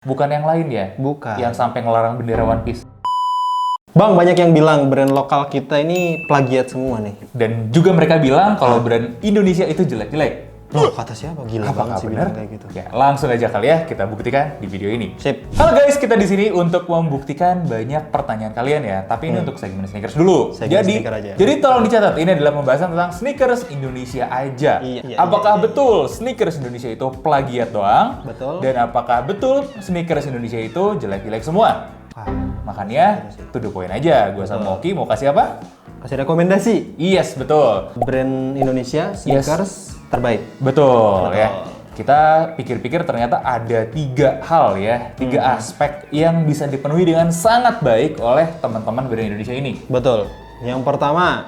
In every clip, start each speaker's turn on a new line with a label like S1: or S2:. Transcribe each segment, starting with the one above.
S1: Bukan yang lain ya?
S2: Bukan.
S1: Yang sampai ngelarang bendera One Piece.
S2: Bang, banyak yang bilang brand lokal kita ini plagiat semua nih.
S1: Dan juga mereka bilang kalau brand Indonesia itu jelek-jelek.
S2: Oh, kata siapa? Gila
S1: Apakah
S2: banget sih
S1: benar?
S2: bilang kayak gitu.
S1: Ya, langsung aja kali ya kita buktikan di video ini.
S2: Sip.
S1: Halo guys, kita di sini untuk membuktikan banyak pertanyaan kalian ya. Tapi ini untuk segmen sneakers dulu.
S2: Segmen sneaker aja.
S1: Jadi tolong dicatat, ini adalah pembahasan tentang sneakers Indonesia aja.
S2: Iya,
S1: Apakah
S2: iya.
S1: betul sneakers Indonesia itu plagiat doang?
S2: Betul.
S1: Dan apakah betul sneakers Indonesia itu jelek-jelek semua?
S2: Wah,
S1: Makanya, to the point aja. Gue sama Oki mau kasih apa?
S2: kasih rekomendasi.
S1: Yes, betul.
S2: Brand Indonesia sneakers terbaik.
S1: Betul ya. Kita pikir-pikir ternyata ada 3 hal ya, 3 aspek yang bisa dipenuhi dengan sangat baik oleh teman-teman brand Indonesia ini.
S2: Betul. Yang pertama,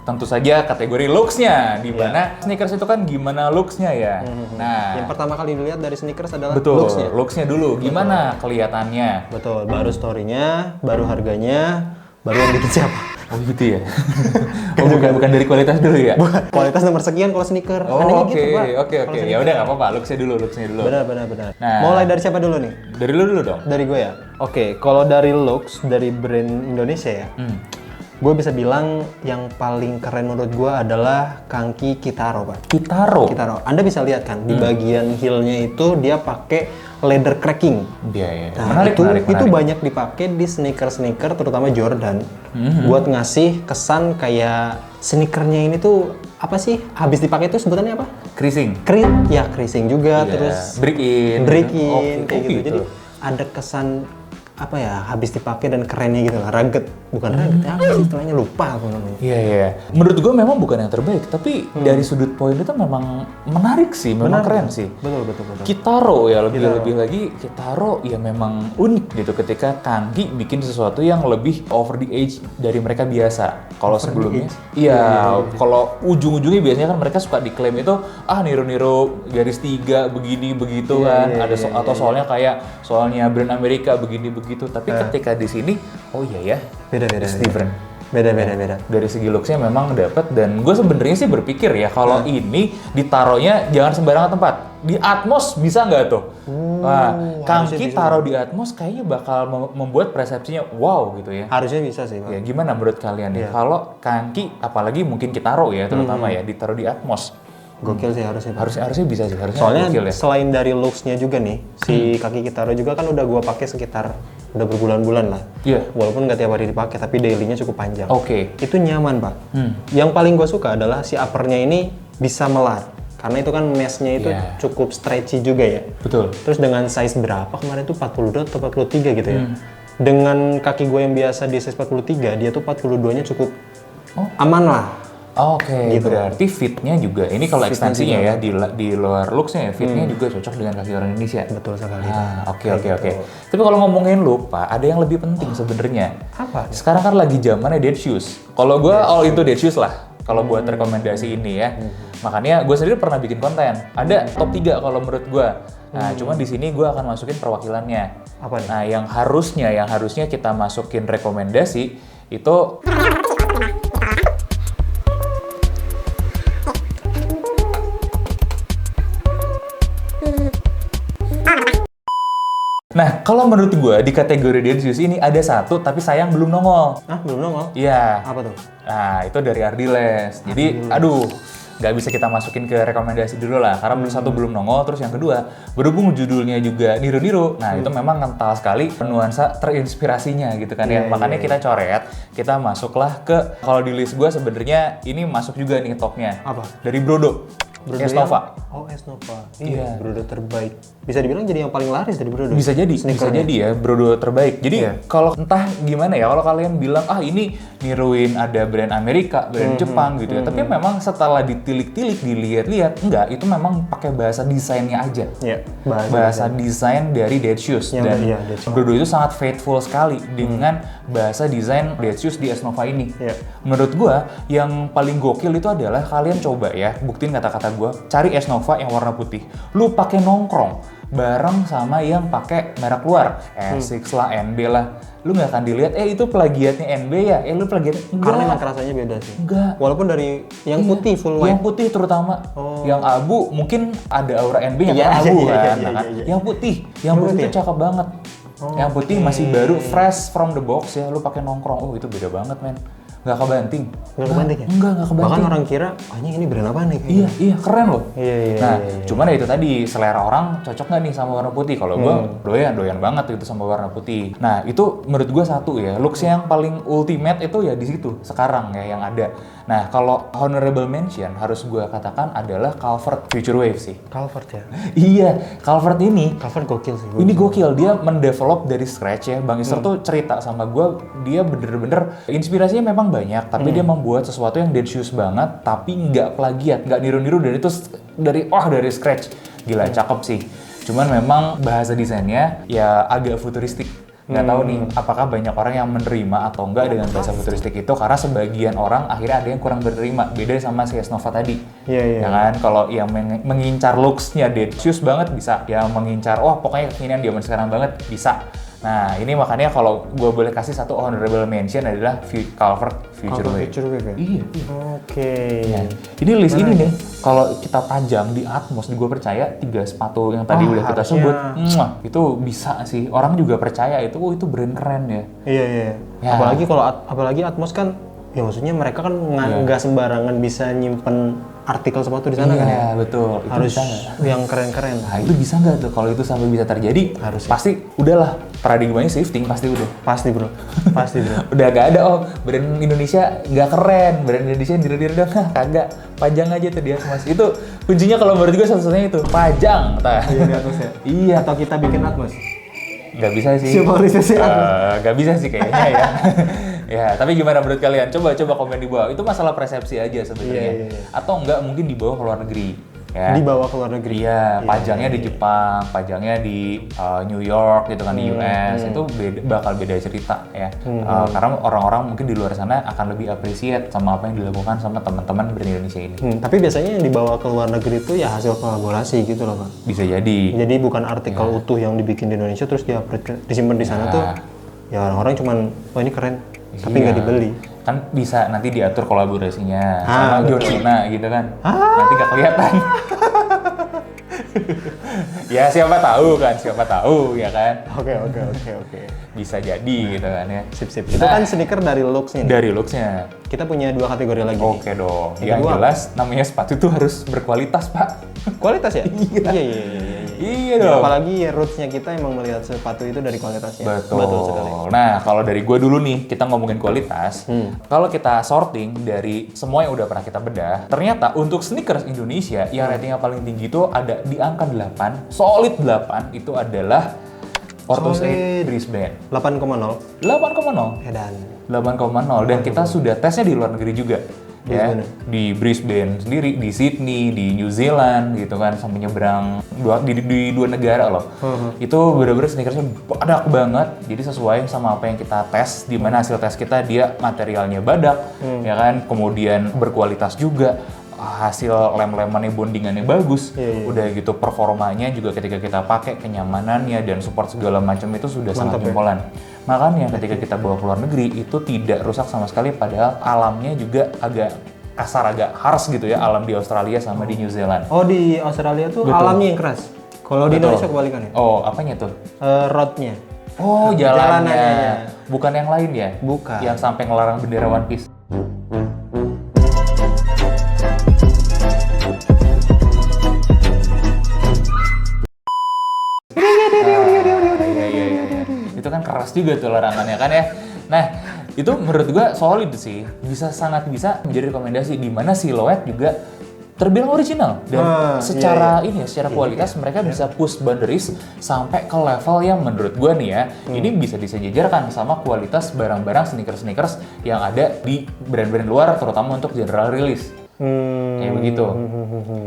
S1: Tentu saja kategori looks-nya, di mana sneakers itu kan gimana looks-nya ya. Nah,
S2: yang pertama kali dilihat dari sneakers adalah
S1: betul,
S2: looks-nya.
S1: looks-nya dulu, gimana kelihatannya.
S2: Betul. Baru story-nya, baru harganya, baru yang bikin siapa.
S1: Oh gitu ya? Oh bukan dari kualitas dulu ya?
S2: Kualitas nomor sekian kalau sneaker.
S1: Oh
S2: Anehnya
S1: oke,
S2: gitu, Pak.
S1: oke. Ya udah nggak apa-apa, looks-nya dulu.
S2: Benar.
S1: Nah.
S2: Mulai dari siapa dulu nih?
S1: Dari lu dulu dong.
S2: Dari gue ya. Oke, kalau dari looks dari brand Indonesia ya, gue bisa bilang yang paling keren menurut gue adalah Kangki Kitaro, Pak.
S1: Kitaro.
S2: Kitaro. Anda bisa lihat kan di bagian heel-nya itu dia pakai leather cracking.
S1: Dia ya.
S2: Nah,
S1: Menarik.
S2: itu banyak dipakai di sneaker terutama Jordan buat ngasih kesan kayak sneakernya ini tuh apa sih? Habis dipakai itu sebutannya apa?
S1: Creasing.
S2: Creasing juga,
S1: Iya.
S2: terus
S1: break in.
S2: break-in
S1: Oke,
S2: kayak gitu.
S1: gitu.
S2: Jadi ada kesan apa ya, habis dipakai dan kerennya gitu lah, rugged. Bukan rugged, apa sih istilahnya, lupa aku namanya.
S1: Iya. Menurut gue memang bukan yang terbaik, tapi dari sudut poin itu memang menarik sih, memang keren sih.
S2: Betul.
S1: Kitaro ya, lebih lagi Kitaro ya memang unik gitu ketika Kangki bikin sesuatu yang lebih over the edge dari mereka biasa. Kalau sebelumnya, iya, kalau ujung-ujungnya biasanya kan mereka suka diklaim itu niru-niru garis 3 begini begitu kan, ada atau soalnya kayak soalnya brand Amerika begini begitu. Tapi ketika di sini, oh iya ya,
S2: Beda.
S1: it's different.
S2: Beda.
S1: Dari segi looks-nya memang dapat, dan gue sebenarnya sih berpikir ya kalau ini ditaruhnya jangan sembarangan tempat. Di Atmos bisa nggak tuh? Wah, Kangki taruh di Atmos kayaknya bakal membuat persepsinya wow gitu ya.
S2: Harusnya bisa sih, Pak.
S1: Ya gimana menurut kalian nih? Kalau Kangki, apalagi mungkin Kitaro ya terutama ya, ditaruh di Atmos.
S2: Gokil sih harusnya.
S1: Harusnya bisa sih, harusnya
S2: Soalnya
S1: gokil ya.
S2: selain dari looks-nya juga nih, si kaki Kitaro juga kan udah gua pakai sekitar udah berbulan-bulan lah.
S1: Iya.
S2: Walaupun nggak tiap hari dipakai, tapi daily-nya cukup panjang.
S1: Oke.
S2: Itu nyaman, Pak. Yang paling gua suka adalah si upper-nya ini bisa melar. Karena itu kan mesh-nya itu
S1: Iya.
S2: cukup stretchy juga ya.
S1: Betul.
S2: Terus dengan size berapa kemarin tuh 42 atau 43 gitu ya. Dengan kaki gue yang biasa di size 43, dia tuh 42-nya cukup aman lah.
S1: Oke,
S2: Gitu.
S1: berarti fitnya juga, ini kalau ekstensinya ya, di luar looks-nya ya, fitnya juga cocok dengan kaki orang Indonesia.
S2: Betul sekali.
S1: Oke. Tapi kalau ngomongin look, Pak, ada yang lebih penting sebenarnya.
S2: Apa?
S1: Sekarang kan lagi zamannya dead shoes. Kalau gue all into dead shoes lah, kalau buat rekomendasi ini ya. Makanya gue sendiri pernah bikin konten. Ada top 3 kalau menurut gue. Nah, cuman di sini gue akan masukin perwakilannya.
S2: Apa nih?
S1: Nah, yang harusnya kita masukin rekomendasi itu Nah, kalau menurut gue di kategori dead shoes ini ada satu tapi sayang belum nongol.
S2: Belum nongol?
S1: Iya.
S2: Apa tuh?
S1: Nah, itu dari Ardiles. Jadi, aduh, nggak bisa kita masukin ke rekomendasi dulu lah. Karena satu belum nongol, terus yang kedua, berhubung judulnya juga niru-niru. Nah, itu memang kental sekali nuansa terinspirasinya gitu kan ya. Makanya kita coret, kita masuklah ke, kalau di list gue sebenarnya ini masuk juga nih topnya.
S2: Apa?
S1: Dari Brodo. Esnova.
S2: Esnova.
S1: Iya.
S2: Brodo terbaik. Bisa dibilang jadi yang paling laris dari Brodo.
S1: Bisa jadi ya, Brodo terbaik. Jadi kalau entah gimana ya, kalau kalian bilang ini niruin ada brand Amerika, brand Jepang gitu ya. Tapi memang setelah ditilik-tilik, dilihat-lihat, enggak, itu memang pakai bahasa desainnya aja.
S2: Iya,
S1: Bahasa desain dari Dead Shoes. Dan
S2: Dead Shoes.
S1: Brodo itu sangat faithful sekali dengan bahasa desain Dead Shoes di Esnova ini.
S2: Iya.
S1: Menurut gua, yang paling gokil itu adalah kalian coba ya, buktiin kata-kata gua, cari Esnova yang warna putih. Lu pakai nongkrong, bareng sama yang pakai merek luar, Asics lah, NB lah, lu nggak akan dilihat, itu plagiatnya NB ya, lu plagiatnya enggak.
S2: Karena emang rasanya beda sih.
S1: Enggak.
S2: Walaupun dari yang putih full white.
S1: Yang putih terutama. Yang abu mungkin ada aura NB-nya abu kan. Yang putih itu cakep banget. Yang putih masih baru, fresh from the box ya, lu pakai nongkrong. Itu beda banget, men. Nggak kebanting.
S2: Nggak kebanting ya?
S1: Nggak kebanting.
S2: Bahkan orang kira, ini brand apa nih?
S1: Iya, keren loh.
S2: Iya.
S1: Cuman ya itu tadi, selera orang cocok nggak nih sama warna putih? Kalau gue doyan banget gitu sama warna putih. Nah, itu menurut gue satu ya, looks yang paling ultimate itu ya di situ sekarang ya yang ada. Nah, kalau honorable mention harus gue katakan adalah Calvert Future Wave sih.
S2: Calvert ya?
S1: Iya, Calvert ini.
S2: Calvert gokil sih.
S1: Ini gokil, dia mendevelop dari scratch ya. Bang Ister tuh cerita sama gue, dia bener-bener inspirasinya memang banyak, tapi dia membuat sesuatu yang densius banget, tapi nggak plagiat, nggak niru-niru, dan itu dari scratch. Gila, cakep sih. Cuman memang bahasa desainnya ya agak futuristik. Nggak tahu nih apakah banyak orang yang menerima atau enggak dengan bahasa futuristik itu, karena sebagian orang akhirnya ada yang kurang menerima. Beda sama CS Nova tadi.
S2: Iya.
S1: Ya kan, kalau yang mengincar looks-nya densius banget bisa, yang mengincar pokoknya kekinian zaman sekarang banget bisa. Nah, ini makanya kalau gue boleh kasih satu honorable mention adalah Calvert Future Wave.
S2: Ya?
S1: Iya.
S2: Oke.
S1: Ya. Ini list ini nih, kalau kita pajang di Atmos, gue percaya 3 sepatu yang tadi udah kita sebut, itu bisa sih. Orang juga percaya itu brand keren ya.
S2: Iya. Ya. Apalagi Atmos kan, ya maksudnya mereka kan nggak sembarangan bisa nyimpen artikel sepatu di sana kan ya?
S1: Iya, betul. Itu
S2: harus
S1: bisa
S2: yang keren-keren.
S1: Nah, itu bisa nggak tuh? Kalau itu sampai bisa terjadi, pasti udahlah. Paradigmanya shifting, pasti udah.
S2: Pasti bro.
S1: Udah gak ada, brand Indonesia nggak keren, brand Indonesia diri-diri dong, kagak. Pajang aja tuh dia, Mas. Itu kuncinya kalau menurut gue satu-satunya itu, pajang.
S2: Iya, di Atmos ya?
S1: Iya.
S2: Atau kita bikin Atmos?
S1: Nggak bisa sih.
S2: Simbolisasi Atmos?
S1: Nggak bisa sih kayaknya ya. Ya, tapi gimana menurut kalian? Coba komen di bawah. Itu masalah persepsi aja sebenarnya.
S2: Iya.
S1: Atau enggak mungkin dibawa ke luar negeri. Ya.
S2: Dibawa ke luar negeri.
S1: Iya, pajangnya di Jepang, pajangnya di New York gitu kan, di US. Itu bakal beda cerita ya. Karena orang-orang mungkin di luar sana akan lebih appreciate sama apa yang dilakukan sama teman-teman brand Indonesia ini.
S2: Tapi biasanya yang dibawa ke luar negeri itu ya hasil kolaborasi gitu loh, Pak.
S1: Bisa jadi.
S2: Jadi bukan artikel utuh yang dibikin di Indonesia terus disimpan di sana tuh. Ya orang-orang cuman, ini keren. Tapi nggak dibeli.
S1: Kan bisa nanti diatur kolaborasinya sama John Cena gitu kan. Nanti nggak kelihatan. Ya siapa tahu ya kan.
S2: Oke.
S1: Bisa jadi gitu kan ya.
S2: Sip. Itu kan sneaker dari looks-nya.
S1: Dari looks-nya.
S2: Kita punya 2 kategori lagi.
S1: Oke dong. Yang jelas namanya sepatu itu harus berkualitas, Pak.
S2: Kualitas ya?
S1: Iya dong.
S2: Apalagi roots-nya kita emang melihat sepatu itu dari kualitasnya.
S1: Betul
S2: sekali.
S1: Nah, kalau dari gue dulu nih, kita ngomongin kualitas. Kalau kita sorting dari semua yang udah pernah kita bedah, ternyata untuk sneakers Indonesia yang ratingnya paling tinggi itu ada di angka 8, solid 8, itu adalah Orthos 8 Brisbane.
S2: 8,0.
S1: 8,0.
S2: Edan.
S1: 8,0 dan kita sudah tesnya di luar negeri juga. Ya, di Brisbane sendiri, di Sydney, di New Zealand gitu kan, sampai nyebrang di 2 negara loh. Itu bener-bener sneakersnya badak banget, jadi sesuai sama apa yang kita tes, di mana hasil tes kita dia materialnya badak, ya kan, kemudian berkualitas juga, hasil lem-lemannya bondingannya bagus, udah gitu performanya juga ketika kita pakai, kenyamanannya dan support segala macam itu sudah sangat jempolan. Makanya ketika kita bawa ke luar negeri itu tidak rusak sama sekali, padahal alamnya juga agak kasar, agak harsh gitu ya, alam di Australia sama di New Zealand.
S2: Oh, di Australia tuh alamnya yang keras. Kalau di Indonesia kebalikannya.
S1: Oh, apanya tuh?
S2: Roadnya.
S1: Oh, jalannya. Bukan yang lain ya?
S2: Bukan.
S1: Yang sampai ngelarang bendera One Piece. Itu kan keras juga tuh larangannya kan ya. Nah, itu menurut gua solid sih. Sangat bisa menjadi rekomendasi, di mana siluet juga terbilang original dan secara kualitas mereka bisa push boundaries sampai ke level yang menurut gua nih ya, ini bisa disejajarkan sama kualitas barang-barang sneakers yang ada di brand-brand luar, terutama untuk general release. Kayak begitu.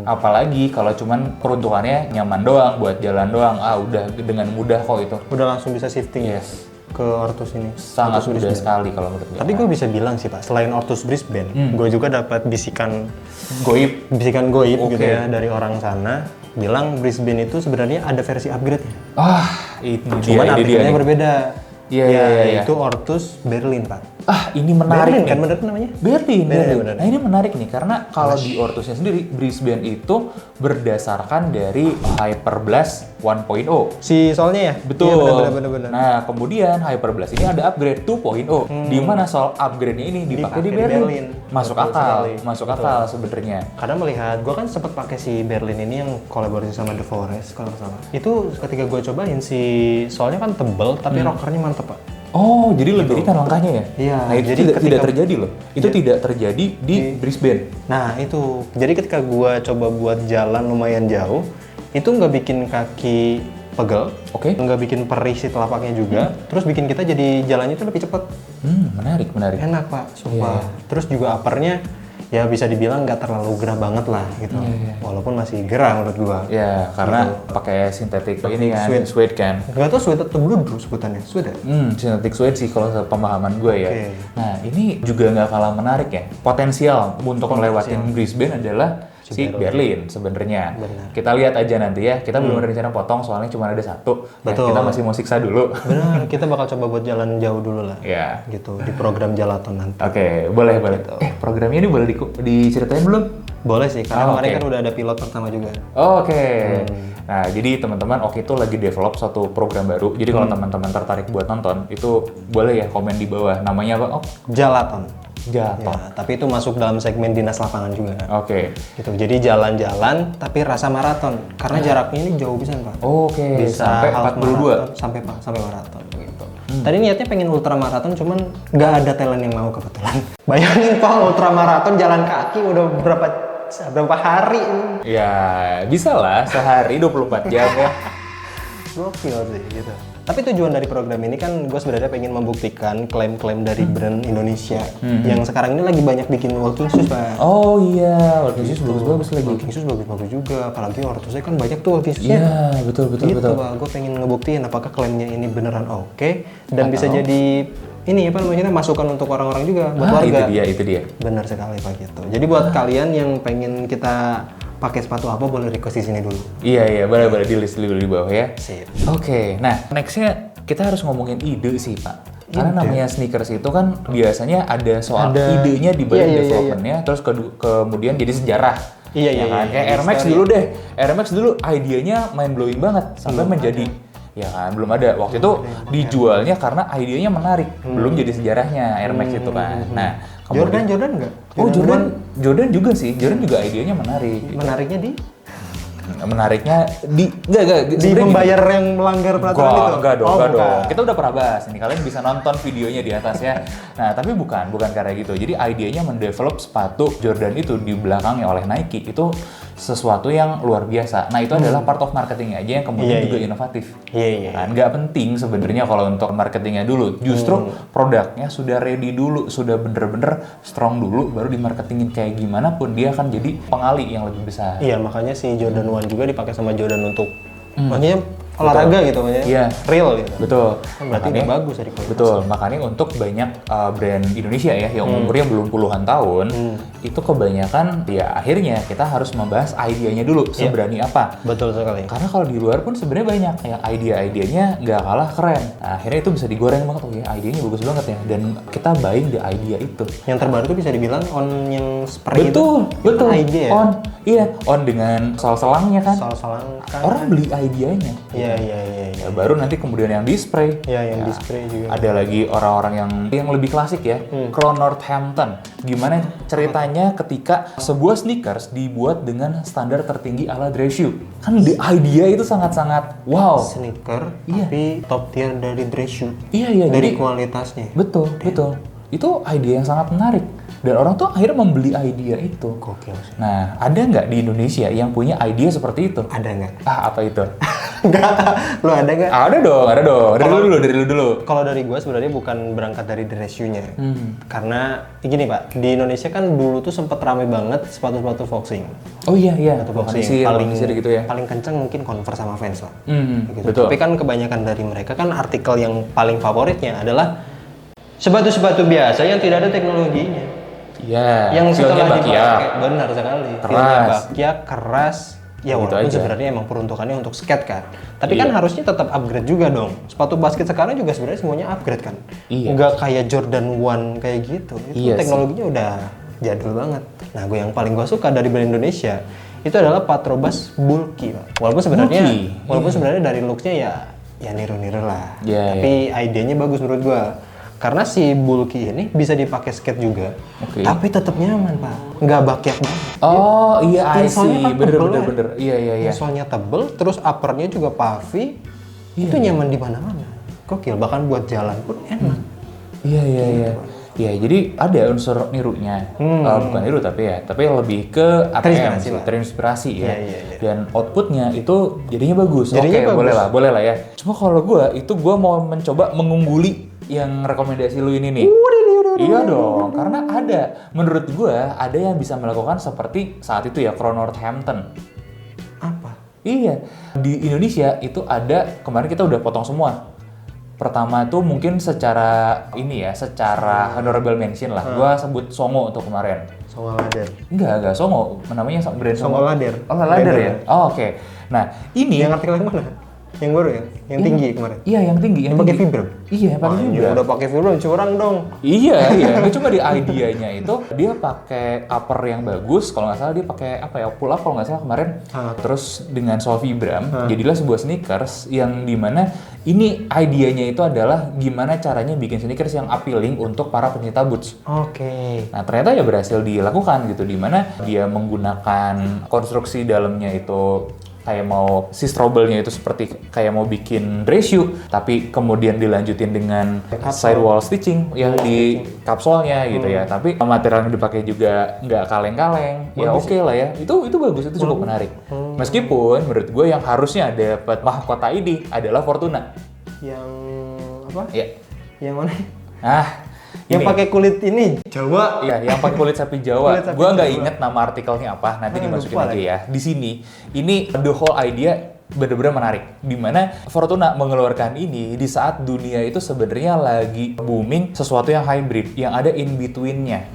S1: Apalagi kalau cuman peruntukannya nyaman doang, buat jalan doang, udah dengan mudah kok itu.
S2: Udah langsung bisa shifting.
S1: Yes.
S2: ke Ortus ini.
S1: Sangat
S2: Ortus
S1: mudah
S2: Brisbane.
S1: sekali kalau menurut gue.
S2: Tapi gue bisa bilang sih Pak, selain Ortus Brisbane, gue juga dapat bisikan
S1: goib.
S2: gitu
S1: Oke.
S2: ya dari orang sana bilang Brisbane itu sebenarnya ada versi upgrade-nya.
S1: Ini
S2: Cuman
S1: dia
S2: artikelnya
S1: nih.
S2: berbeda.
S1: Iya,
S2: Ya,
S1: iya.
S2: itu Ortus Berlin, Pak.
S1: Ini menarik
S2: Berlin
S1: nih.
S2: kan bener namanya?
S1: Berlin.
S2: bener.
S1: Nah ini menarik nih karena kalau di Ortusnya sendiri Brisbane itu berdasarkan dari Hyperblast 1.0.
S2: Si soalnya ya?
S1: Betul.
S2: Iya, bener.
S1: Nah kemudian Hyperblast ini ada upgrade 2.0 di mana soal upgrade-nya ini dipakai di Berlin. Masuk
S2: Betul
S1: akal,
S2: sekali.
S1: masuk
S2: Betul.
S1: akal sebenarnya.
S2: Karena melihat, gue kan sempat pakai si Berlin ini yang kolaborasi sama The Forest kalau nggak salah. Itu ketika gue cobain si soalnya kan tebel tapi rockernya mantep Pak.
S1: Oh, jadi lebih ringan langkahnya ya?
S2: Iya,
S1: Nah, itu
S2: jadi
S1: tidak
S2: ketika-
S1: terjadi loh. Itu tidak terjadi di Brisbane.
S2: Nah itu, jadi ketika gue coba buat jalan lumayan jauh, itu nggak bikin kaki pegel,
S1: Oke.
S2: nggak bikin perih si telapaknya juga, terus bikin kita jadi jalannya itu lebih cepet.
S1: Menarik.
S2: Enak Pak, sumpah. Terus juga uppernya ya bisa dibilang nggak terlalu gerah banget lah gitu. Walaupun masih gerah menurut gua.
S1: Ya, karena pakai sintetik ini kan, suede kan.
S2: Gak tau suede atau bludru sebutannya, suede.
S1: Sintetik suede sih kalau pemahaman gue ya.
S2: Oke.
S1: Nah, ini juga nggak kalah menarik ya. Potensial untuk ngelewatin Brisbane adalah si Berlin sebenarnya.
S2: Benar.
S1: Kita lihat aja nanti ya. Kita belum ada rencana potong soalnya cuma ada satu. Ya,
S2: Betul.
S1: kita masih mau siksa dulu.
S2: Benar, kita bakal coba buat jalan jauh dulu lah.
S1: Ya.
S2: Gitu, di program Jalaton nanti.
S1: Oke, boleh. Programnya ini boleh diceritain belum?
S2: Boleh sih, karena kemarin
S1: oke.
S2: kan udah ada pilot pertama juga.
S1: Oke. Nah, jadi teman-teman Oki itu lagi develop satu program baru. Jadi kalau teman-teman tertarik buat nonton, itu boleh ya komen di bawah. Namanya apa? Oh,
S2: Jalaton.
S1: Jatuh.
S2: Ya, tapi itu masuk dalam segmen dinas lapangan juga.
S1: Oke.
S2: Gitu. Jadi jalan-jalan tapi rasa maraton. Karena jaraknya ini jauh bisa, Pak.
S1: Oke,
S2: Bisa
S1: sampai
S2: half
S1: 42.
S2: maraton, sampai maraton gitu. Tadi niatnya pengen ultramaraton cuman nggak ada talent yang mau kebetulan. Bayangin Pak, ultramaraton jalan kaki udah berapa hari ini.
S1: Ya, bisa lah sehari 24 jam ya.
S2: Gokil sih gitu. Tapi tujuan dari program ini kan gue sebenarnya pengen membuktikan klaim-klaim dari brand Indonesia yang sekarang ini lagi banyak bikin walking shoes, Pak.
S1: Oh iya, Walking Shoes bagus-bagus lagi.
S2: Walking shoes bagus-bagus juga, apalagi Ortusnya kan banyak tuh walking shoes-nya.
S1: Iya, betul.
S2: Gitu, Pak. Gue pengen ngebuktiin apakah klaimnya ini beneran oke dan bisa jadi ini apa namanya masukan untuk orang-orang juga buat warga.
S1: Itu dia.
S2: Bener sekali Pak gitu. Jadi buat kalian yang pengen kita pakai sepatu apa boleh request di sini dulu.
S1: Iya, boleh di list dulu di bawah ya.
S2: Sip.
S1: Oke, nah nextnya kita harus ngomongin ide sih Pak. Karena namanya sneakers itu kan biasanya ada soal idenya di balik development-nya, terus kemudian jadi sejarah.
S2: Iya,
S1: Ya kan? Kayak Air Max dulu deh. Air Max dulu idenya mind blowing banget sampai menjadi ya kan belum ada waktu itu dijualnya karena idenya menarik, belum jadi sejarahnya Air Max itu kan. Nah,
S2: Jordan enggak?
S1: Oh Jordan juga sih, Jordan juga idenya menarik.
S2: Menariknya di
S1: Menariknya di
S2: di
S1: sebenarnya
S2: membayar yang melanggar peraturan itu.
S1: Enggak dong.
S2: bukan.
S1: Kita udah pernah bahas ini. Kalian bisa nonton videonya di atas ya. Nah, tapi bukan karena gitu. Jadi idenya mendevelop sepatu Jordan itu di belakangnya oleh Nike itu sesuatu yang luar biasa. Nah, itu adalah part of marketingnya aja yang kemudian juga inovatif.
S2: Iya.
S1: Kan nggak penting sebenarnya kalau untuk marketingnya dulu. Justru produknya sudah ready dulu, sudah bener-bener strong dulu, baru dimarketingin kayak gimana pun dia akan jadi pengali yang lebih besar.
S2: Iya, makanya si Jordan 1 juga dipakai sama Jordan untuk maksudnya olahraga gitu makanya.
S1: Iya.
S2: Real gitu.
S1: Betul.
S2: Kan berarti udah bagus dari kualitas.
S1: Betul, makanya untuk banyak brand Indonesia ya yang umurnya belum puluhan tahun, itu kebanyakan ya akhirnya kita harus membahas idenya dulu, seberani apa.
S2: Betul sekali.
S1: Karena kalau di luar pun sebenarnya banyak yang idenya nggak kalah keren. Nah, akhirnya itu bisa digoreng banget, oh ya idenya bagus banget ya, dan kita buying the idea itu.
S2: Yang terbaru tuh bisa dibilang on yang spray
S1: Betul.
S2: Idea ya?
S1: On dengan selang-selangnya kan.
S2: Soal-soal kan.
S1: Orang beli idenya.
S2: Iya.
S1: Ya, baru nanti kemudian yang display.
S2: Iya, yang display juga.
S1: Ada lagi orang-orang yang lebih klasik ya, Crown Northampton. Gimana ceritanya ketika sebuah sneakers dibuat dengan standar tertinggi ala dress shoe. Kan the idea itu sangat-sangat wow.
S2: Sneaker,
S1: Iya.
S2: tapi top tier dari dress shoe.
S1: Iya,
S2: Dari
S1: jadi
S2: kualitasnya.
S1: betul. Itu ide yang sangat menarik. Dan orang tuh akhirnya membeli idea itu.
S2: Gokil sih.
S1: Nah, ada nggak di Indonesia yang punya ide seperti itu?
S2: Ada nggak?
S1: Apa itu?
S2: Enggak, lu ada nggak?
S1: Ada dong. Dari lu dulu.
S2: Kalau dari gue sebenarnya bukan berangkat dari dress shoe-nya. Karena gini Pak, di Indonesia kan dulu tuh sempet rame banget sepatu-sepatu boxing.
S1: Oh iya.
S2: Sepatu boxing paling
S1: gitu ya.
S2: paling kenceng mungkin Converse sama Vans lah. Gitu.
S1: Betul.
S2: Tapi kan kebanyakan dari mereka kan artikel yang paling favoritnya adalah sepatu-sepatu biasa yang tidak ada teknologinya.
S1: Iya.
S2: Yang setelah
S1: Bakya.
S2: dipakai, benar sekali.
S1: Keras.
S2: Feelnya bakya, keras. Ya
S1: Gitu
S2: walaupun
S1: aja.
S2: sebenarnya emang peruntukannya untuk skate kan. Tapi
S1: Iya.
S2: kan harusnya tetap upgrade juga dong. Sepatu basket sekarang juga sebenarnya semuanya upgrade kan.
S1: Iya.
S2: Nggak kayak Jordan 1 kayak gitu. Itu
S1: Iya sih.
S2: teknologinya udah jadul banget. Nah, yang paling gue suka dari brand Indonesia itu adalah Patrobas Bulky, Pak. Walaupun sebenarnya
S1: Bulky.
S2: sebenarnya dari looks-nya ya niru-niru lah.
S1: Iya,
S2: Tapi idenya bagus menurut gue. Karena si Bulky ini bisa dipakai skate juga,
S1: Oke.
S2: tapi tetap nyaman Pak, nggak bakyak banget.
S1: Oh iya, I
S2: Insolnya
S1: see.
S2: kan tebel ya.
S1: Bener. Iya.
S2: Insolnya tebel, terus uppernya juga puffy, itu nyaman di mana-mana. Gokil, bahkan buat jalan pun enak.
S1: Iya. Iya, jadi ada unsur nirunya. Bukan niru tapi lebih ke ATM,
S2: Terinspirasi lah.
S1: terinspirasi ya.
S2: Iya.
S1: Dan outputnya itu jadinya bagus.
S2: Jadinya
S1: Oke,
S2: bagus.
S1: boleh lah ya. Cuma kalau gue mau mencoba mengungguli yang rekomendasi lu ini nih. Iya dong, karena menurut gue ada yang bisa melakukan seperti saat itu ya, Northampton.
S2: Apa?
S1: Iya, di Indonesia itu ada, kemarin kita udah potong semua. Pertama tuh mungkin secara honorable mention lah. Gua sebut Songo untuk kemarin.
S2: Songo Lader.
S1: Enggak Songo. Namanya brand
S2: Songo Lader.
S1: Oh, Lader ya? Oh, oke. Nah, ini
S2: Yang artikel yang mana? Yang baru ya? Yang tinggi kemarin?
S1: iya yang tinggi.
S2: Yang pakai
S1: tinggi.
S2: Vibram?
S1: Iya, yang pakai
S2: Anjir,
S1: Vibram.
S2: udah pakai Vibram, curang dong.
S1: Iya. Ini cuma di idenya itu dia pakai upper yang bagus. Kalau nggak salah dia pakai pull up kalau nggak salah kemarin. Terus dengan sole Vibram, jadilah sebuah sneakers yang dimana ini idenya itu adalah gimana caranya bikin sneakers yang appealing untuk para pencinta boots.
S2: Oke.
S1: Nah ternyata ya berhasil dilakukan gitu, dimana dia menggunakan konstruksi dalamnya itu kayak mau si trouble-nya itu seperti kayak mau bikin dress shoe, tapi kemudian dilanjutin dengan sidewall stitching ya di kapsolnya gitu ya. Tapi material yang dipakai juga nggak kaleng-kaleng. Ya oke lah ya. Itu bagus, itu cukup menarik. Meskipun menurut gue yang harusnya dapat mahkota ini adalah Fortuna.
S2: Yang apa?
S1: Ya.
S2: Yang mana?
S1: Nah,
S2: Yang
S1: ini.
S2: pakai kulit ini Jawa.
S1: Iya, yang pakai kulit sapi Jawa.
S2: Kulit sapi
S1: Gua nggak
S2: Jawa.
S1: inget nama artikelnya apa, nanti dimasukin
S2: lupa
S1: aja
S2: lagi.
S1: ya. Di sini, ini the whole idea benar-benar menarik. Dimana Fortuna mengeluarkan ini di saat dunia itu sebenarnya lagi booming sesuatu yang hybrid, yang ada in between-nya.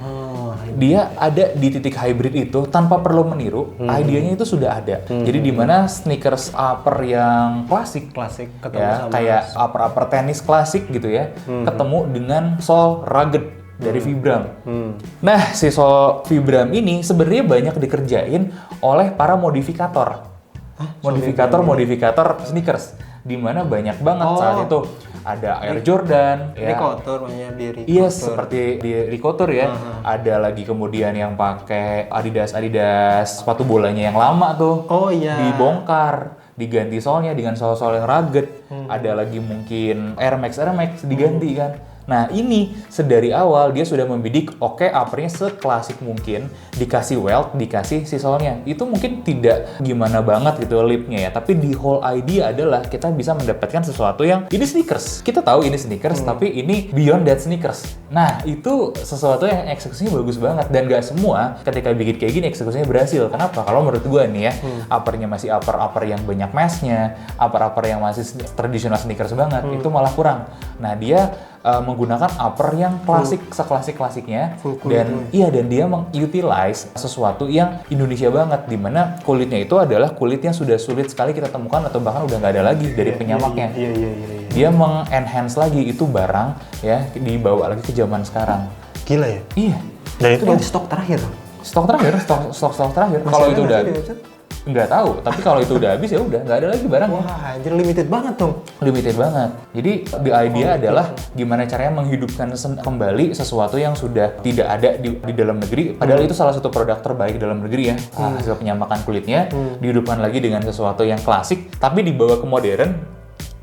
S1: Dia ada di titik hybrid itu tanpa perlu meniru, idenya itu sudah ada. Jadi dimana sneakers upper yang klasik
S2: Ketemu
S1: ya,
S2: sama
S1: kayak upper tenis klasik gitu ya, ketemu dengan sole rugged dari Vibram. Nah, si sole Vibram ini sebenarnya banyak dikerjain oleh para modifikator. Modifikator sneakers, di mana banyak banget saat itu ada Air Jordan, ya.
S2: Recotor namanya di Recotor.
S1: Iya, seperti di Recotor ya. Ada lagi kemudian yang pakai Adidas sepatu bolanya yang lama tuh.
S2: Oh iya.
S1: Dibongkar, diganti solnya dengan sol-sol yang rugged. Ada lagi mungkin Air Max diganti kan. Nah ini sedari awal dia sudah membidik uppernya seklasik mungkin, dikasih welt, dikasih si solnya. Itu mungkin tidak gimana banget gitu lipnya ya, tapi the whole idea adalah kita bisa mendapatkan sesuatu yang ini sneakers. Kita tahu ini sneakers, tapi ini beyond that sneakers. Nah itu sesuatu yang eksekusinya bagus banget, dan gak semua ketika bikin kayak gini eksekusinya berhasil. Kenapa? Kalau menurut gue nih ya, uppernya masih upper yang banyak meshnya, upper yang masih tradisional sneakers banget, itu malah kurang. Nah dia menggunakan upper yang klasik, seklasik-klasiknya, dan dia mengutilize sesuatu yang Indonesia banget, dimana kulitnya itu adalah kulit yang sudah sulit sekali kita temukan atau bahkan udah nggak ada lagi dari penyamaknya.
S2: Iya.
S1: Dia mengenhance lagi itu barang ya, dibawa lagi ke zaman sekarang.
S2: Gila ya.
S1: Iya.
S2: Dan itu berarti stok terakhir.
S1: Stok terakhir. Kalau itu udah nggak tahu, tapi kalau itu udah habis ya udah nggak ada lagi barang.
S2: Wah, anjir limited banget dong.
S1: Limited banget. Jadi the idea adalah gimana caranya menghidupkan kembali sesuatu yang sudah tidak ada di dalam negeri. Padahal itu salah satu produk terbaik dalam negeri ya. Hasil penyamakan kulitnya dihidupkan lagi dengan sesuatu yang klasik, tapi dibawa ke modern,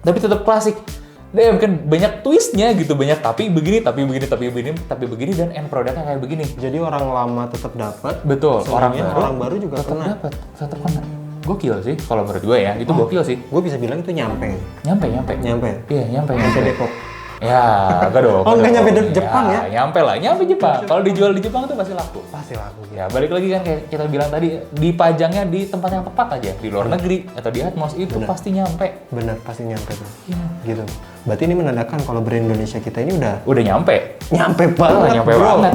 S1: tapi tetap klasik. Dia kan banyak twistnya gitu, banyak tapi begini, dan end produknya kayak begini.
S2: Jadi orang lama tetap dapat.
S1: Betul,
S2: orang baru juga
S1: tetap
S2: kena.
S1: tetap kena. gokil sih kalau menurut gue ya. Itu gokil sih.
S2: Gue bisa bilang itu nyampe.
S1: Nyampe. Iya, nyampe.
S2: Depok.
S1: Ya, enggak dong.
S2: Oh, enggak nyampe Jepang ya?
S1: Nyampe lah, nyampe Jepang. Kalau dijual di Jepang tuh pasti laku.
S2: Pasti laku.
S1: Ya, balik lagi kan kayak kita bilang tadi, dipajangnya di tempat yang tepat aja. Di luar negeri atau di Atmos itu pasti nyampe.
S2: Bener, pasti nyampe tuh.
S1: Iya.
S2: Gitu. Berarti ini menandakan kalau brand Indonesia kita ini udah
S1: nyampe.
S2: Nyampe banget,
S1: Nyampe
S2: bro.
S1: banget.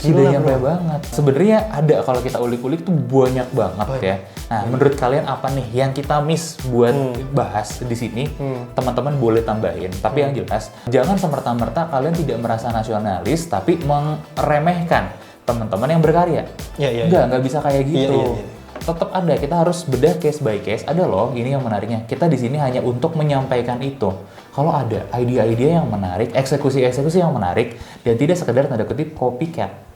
S2: Gila,
S1: Sudah nyampe
S2: bro.
S1: banget. Sebenarnya ada kalau kita ulik-ulik tuh banyak banget ya. Nah, menurut kalian apa nih yang kita miss buat bahas di sini? Teman-teman boleh tambahin. Tapi yang jelas, jangan semerta-merta kalian tidak merasa nasionalis, tapi meremehkan teman-teman yang berkarya.
S2: Iya.
S1: Nggak bisa kayak gitu.
S2: Iya.
S1: Tetap ada, kita harus bedah case by case. Ada loh, ini yang menariknya. Kita di sini hanya untuk menyampaikan itu. Kalau ada ide-ide yang menarik, eksekusi-eksekusi yang menarik, dan tidak sekedar tanda kutip copycat.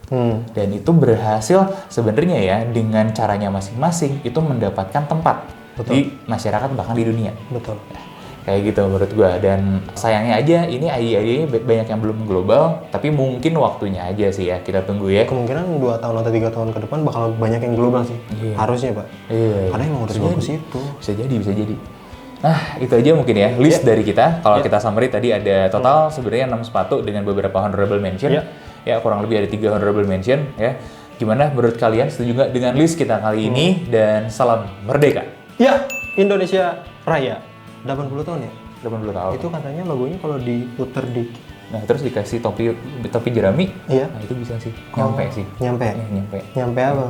S1: Dan itu berhasil sebenarnya ya dengan caranya masing-masing itu mendapatkan tempat di masyarakat bahkan di dunia.
S2: Betul.
S1: Kayak gitu menurut gua. Dan sayangnya aja ini ide-idenya banyak yang belum global, tapi mungkin waktunya aja sih ya, kita tunggu ya.
S2: Kemungkinan 2 tahun atau 3 tahun ke depan bakal banyak yang global sih.
S1: Iya.
S2: Harusnya, Pak.
S1: Iya.
S2: Karena emang harus bagus itu.
S1: Bisa jadi. Nah, itu aja mungkin ya list dari kita. Kalau kita summary tadi ada total sebenarnya 6 sepatu dengan beberapa honorable mention. Ya, kurang lebih ada 3 honorable mention ya. Gimana menurut kalian, setuju nggak dengan list kita kali ini? Dan salam merdeka.
S2: Ya, Indonesia Raya. 80 tahun ya?
S1: 80 tahun.
S2: Itu katanya logonya kalau diputer di...
S1: Nah, terus dikasih topi jerami.
S2: Iya.
S1: Nah, itu bisa sih. Nyampe sih.
S2: Nyampe?
S1: Iya, nyampe.
S2: Nyampe apa?